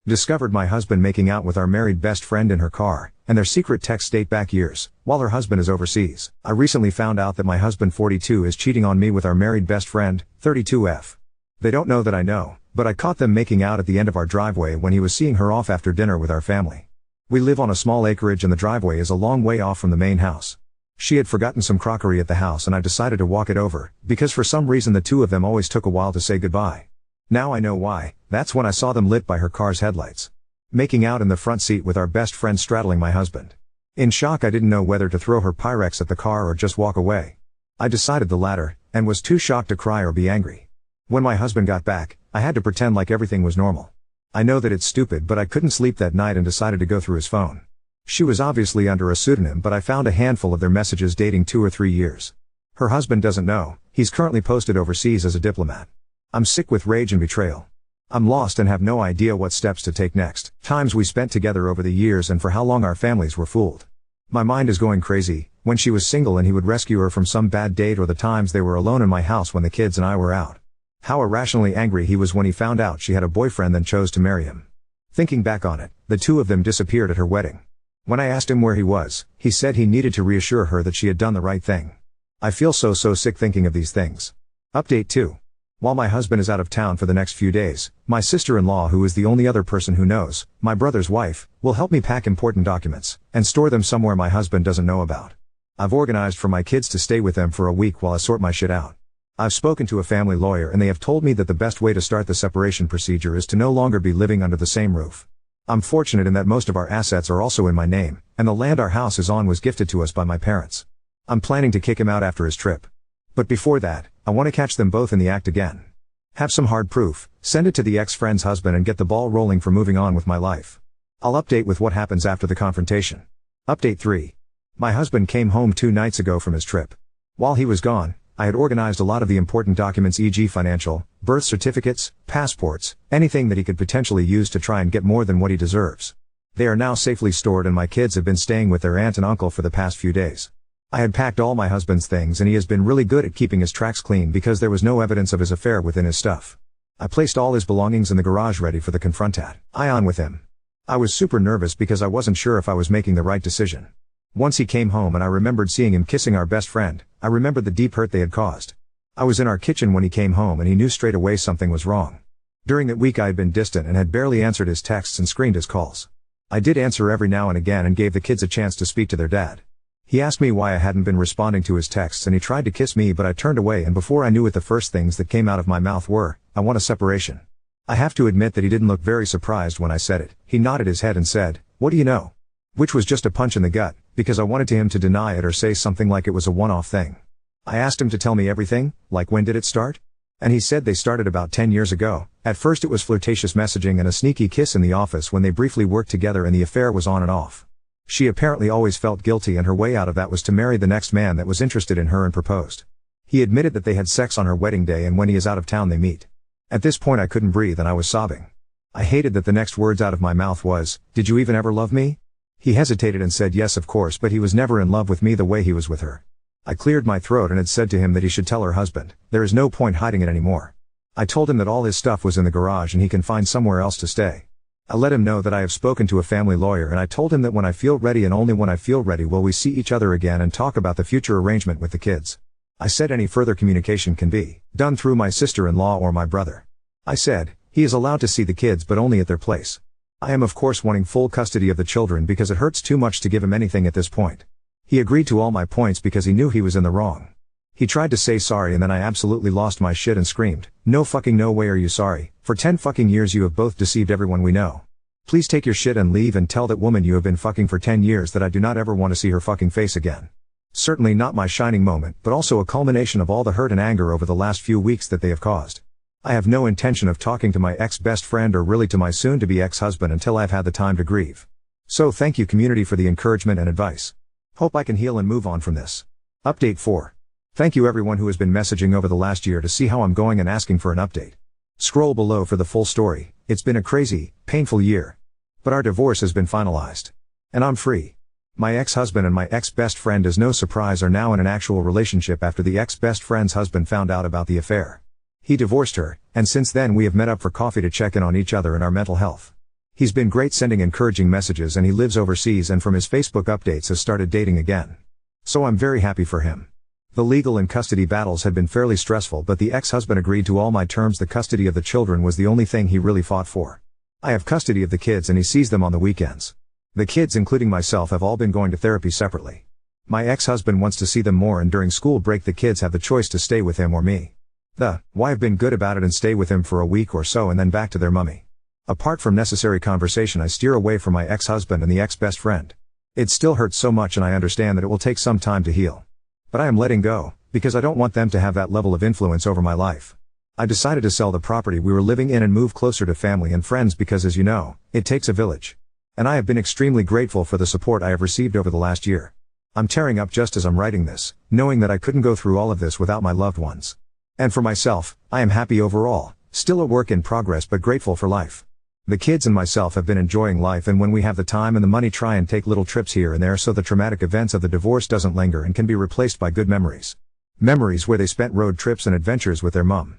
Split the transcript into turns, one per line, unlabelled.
Discovered my husband making out with our married best friend in her car, and their secret texts date back years, while her husband is overseas. I recently found out that my husband 42 is cheating on me with our married best friend, 32F. They don't know that I know, but I caught them making out at the end of our driveway when he was seeing her off after dinner with our family. We live on a small acreage and the driveway is a long way off from the main house. She had forgotten some crockery at the house and I decided to walk it over, because for some reason the two of them always took a while to say goodbye. Now I know why. That's when I saw them lit by her car's headlights. Making out in the front seat with our best friend straddling my husband. In shock, I didn't know whether to throw her Pyrex at the car or just walk away. I decided the latter, and was too shocked to cry or be angry. When my husband got back, I had to pretend like everything was normal. I know that it's stupid, but I couldn't sleep that night and decided to go through his phone. She was obviously under a pseudonym, but I found a handful of their messages dating 2 or 3 years. Her husband doesn't know. He's currently posted overseas as a diplomat. I'm sick with rage and betrayal. I'm lost and have no idea what steps to take next. Times we spent together over the years and for how long our families were fooled. My mind is going crazy. When she was single and he would rescue her from some bad date, or the times they were alone in my house when the kids and I were out. How irrationally angry he was when he found out she had a boyfriend then chose to marry him. Thinking back on it, the two of them disappeared at her wedding. When I asked him where he was, he said he needed to reassure her that she had done the right thing. I feel so sick thinking of these things. Update 2. While my husband is out of town for the next few days, my sister-in-law, who is the only other person who knows, my brother's wife, will help me pack important documents, and store them somewhere my husband doesn't know about. I've organized for my kids to stay with them for a week while I sort my shit out. I've spoken to a family lawyer and they have told me that the best way to start the separation procedure is to no longer be living under the same roof. I'm fortunate in that most of our assets are also in my name, and the land our house is on was gifted to us by my parents. I'm planning to kick him out after his trip. But before that, I want to catch them both in the act again. Have some hard proof, send it to the ex-friend's husband and get the ball rolling for moving on with my life. I'll update with what happens after the confrontation. Update 3. My husband came home 2 nights ago from his trip. While he was gone, I had organized a lot of the important documents, e.g. financial, birth certificates, passports, anything that he could potentially use to try and get more than what he deserves. They are now safely stored and my kids have been staying with their aunt and uncle for the past few days. I had packed all my husband's things and he has been really good at keeping his tracks clean because there was no evidence of his affair within his stuff. I placed all his belongings in the garage ready for the confrontation with him. I was super nervous because I wasn't sure if I was making the right decision. Once he came home and I remembered seeing him kissing our best friend, I remembered the deep hurt they had caused. I was in our kitchen when he came home and he knew straight away something was wrong. During that week I had been distant and had barely answered his texts and screened his calls. I did answer every now and again and gave the kids a chance to speak to their dad. He asked me why I hadn't been responding to his texts and he tried to kiss me, but I turned away, and before I knew it the first things that came out of my mouth were, "I want a separation." I have to admit that he didn't look very surprised when I said it. He nodded his head and said, "What do you know?" Which was just a punch in the gut, because I wanted him to deny it or say something like it was a one-off thing. I asked him to tell me everything, like when did it start? And he said they started about 10 years ago. At first it was flirtatious messaging and a sneaky kiss in the office when they briefly worked together, and the affair was on and off. She apparently always felt guilty and her way out of that was to marry the next man that was interested in her and proposed. He admitted that they had sex on her wedding day and when he is out of town they meet. At this point I couldn't breathe and I was sobbing. I hated that the next words out of my mouth was, "Did you even ever love me?" He hesitated and said yes of course, but he was never in love with me the way he was with her. I cleared my throat and had said to him that he should tell her husband. There is no point hiding it anymore. I told him that all his stuff was in the garage and he can find somewhere else to stay. I let him know that I have spoken to a family lawyer and I told him that when I feel ready and only when I feel ready will we see each other again and talk about the future arrangement with the kids. I said any further communication can be done through my sister-in-law or my brother. I said, he is allowed to see the kids but only at their place. I am of course wanting full custody of the children because it hurts too much to give him anything at this point. He agreed to all my points because he knew he was in the wrong. He tried to say sorry and then I absolutely lost my shit and screamed, "No fucking no way are you sorry. For 10 fucking years you have both deceived everyone we know. Please take your shit and leave and tell that woman you have been fucking for 10 years that I do not ever want to see her fucking face again." Certainly not my shining moment, but also a culmination of all the hurt and anger over the last few weeks that they have caused. I have no intention of talking to my ex-best friend or really to my soon-to-be ex-husband until I've had the time to grieve. So thank you community for the encouragement and advice. Hope I can heal and move on from this. Update 4. Thank you everyone who has been messaging over the last year to see how I'm going and asking for an update. Scroll below for the full story. It's been a crazy, painful year. But our divorce has been finalized. And I'm free. My ex-husband and my ex-best friend, as no surprise, are now in an actual relationship after the ex-best friend's husband found out about the affair. He divorced her, and since then we have met up for coffee to check in on each other and our mental health. He's been great sending encouraging messages, and he lives overseas, and from his Facebook updates has started dating again. So I'm very happy for him. The legal and custody battles had been fairly stressful, but the ex-husband agreed to all my terms. The custody of the children was the only thing he really fought for. I have custody of the kids and he sees them on the weekends. The kids, including myself, have all been going to therapy separately. My ex-husband wants to see them more, and during school break the kids have the choice to stay with him or me. I've been good about it and stay with him for a week or so and then back to their mummy. Apart from necessary conversation, I steer away from my ex-husband and the ex-best friend. It still hurts so much, and I understand that it will take some time to heal. But I am letting go, because I don't want them to have that level of influence over my life. I decided to sell the property we were living in and move closer to family and friends because, as you know, it takes a village. And I have been extremely grateful for the support I have received over the last year. I'm tearing up just as I'm writing this, knowing that I couldn't go through all of this without my loved ones. And for myself, I am happy overall, still a work in progress but grateful for life. The kids and myself have been enjoying life, and when we have the time and the money, try and take little trips here and there so the traumatic events of the divorce doesn't linger and can be replaced by good memories. Memories where they spent road trips and adventures with their mum.